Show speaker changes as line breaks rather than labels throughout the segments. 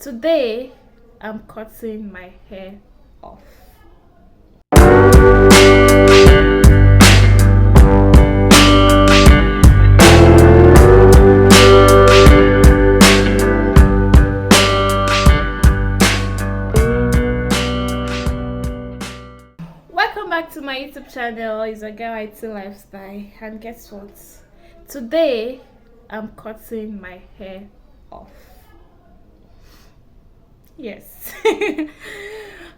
Today, I'm cutting my hair off. Welcome back to my YouTube channel. It's a girl IT lifestyle, and guess what? Today, I'm cutting my hair off. Yes.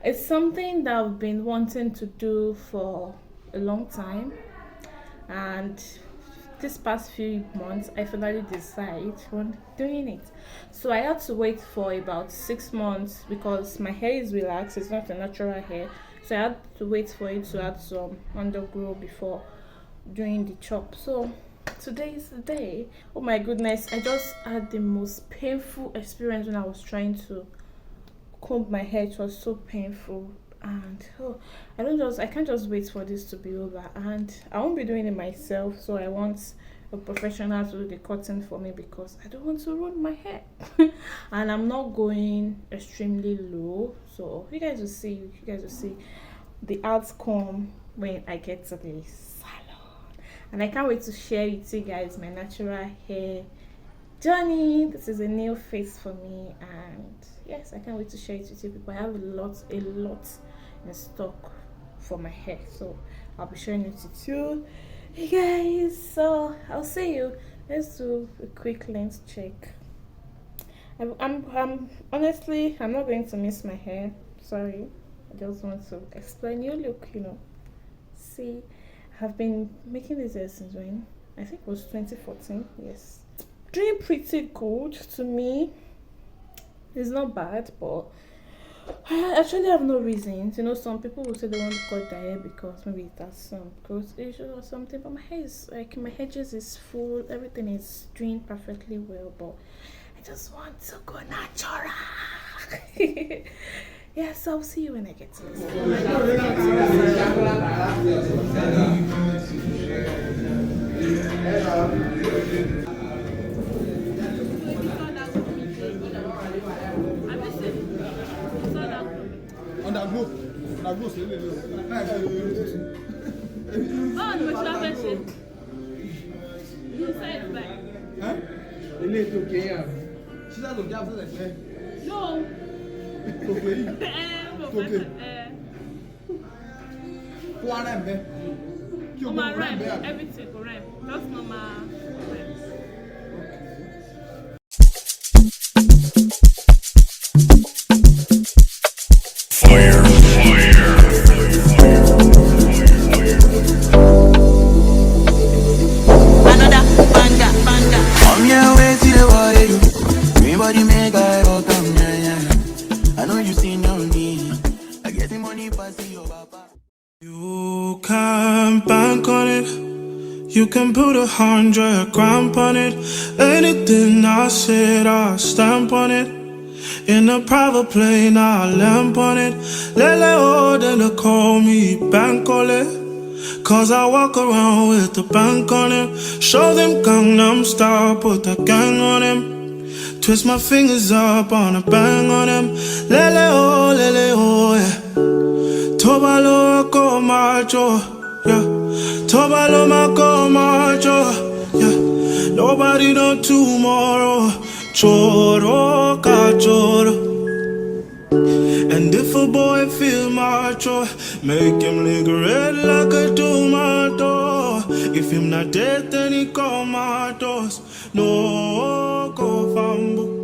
It's something that I've been wanting to do for a long time, and this past few months I finally decided on doing it. So I had to wait for about 6 months because my hair is relaxed, it's not a natural hair. So I had to wait for it to add some undergrow before doing the chop. So today is the day. Oh my goodness, I just had the most painful experience when I was trying to comb my hair. It was so painful, and I can't just wait for this to be over, and I won't be doing it myself. So I want a professional to do the cutting for me because I don't want to ruin my hair. And I'm not going extremely low, so you guys will see the outcome when I get to the salon. And I can't wait to share with you guys my natural hair journey. This is a new phase for me, and yes, I can't wait to share it with you people. I have a lot in stock for my hair, so I'll be sharing it with you guys. So I'll see you. Let's do a quick length check. I'm honestly, I'm not going to miss my hair. Sorry, I just want to explain. You look, see, I've been making this hair since when? I think it was 2014. Yes, doing pretty good to me. It's not bad, but I actually have no reasons. Some people will say they want to cut their hair because maybe it has some growth issues or something, but my hair is like, my edges is full, everything is doing perfectly well, but I just want to go natural. Yes, I'll see you when I get to this. Everything will rhyme. That's normal.
You can bank on it. You can put 100 grand on it. Anything I said, I'll stamp on it. In a private plane, I'll lamp on it. Lele oh, then they call me Bankole. Cause I walk around with the bank on him. Show them Gangnam Style, put the gang on him. Twist my fingers up on a bang on him. Lele oh, yeah. Tobalo ko macho, yeah. Tobalo mako macho, yeah. Nobody know tomorrow. Choro ka choro. And if a boy feel macho, make him lick red like a tomato. If him not dead, then he comatose. No go fambo.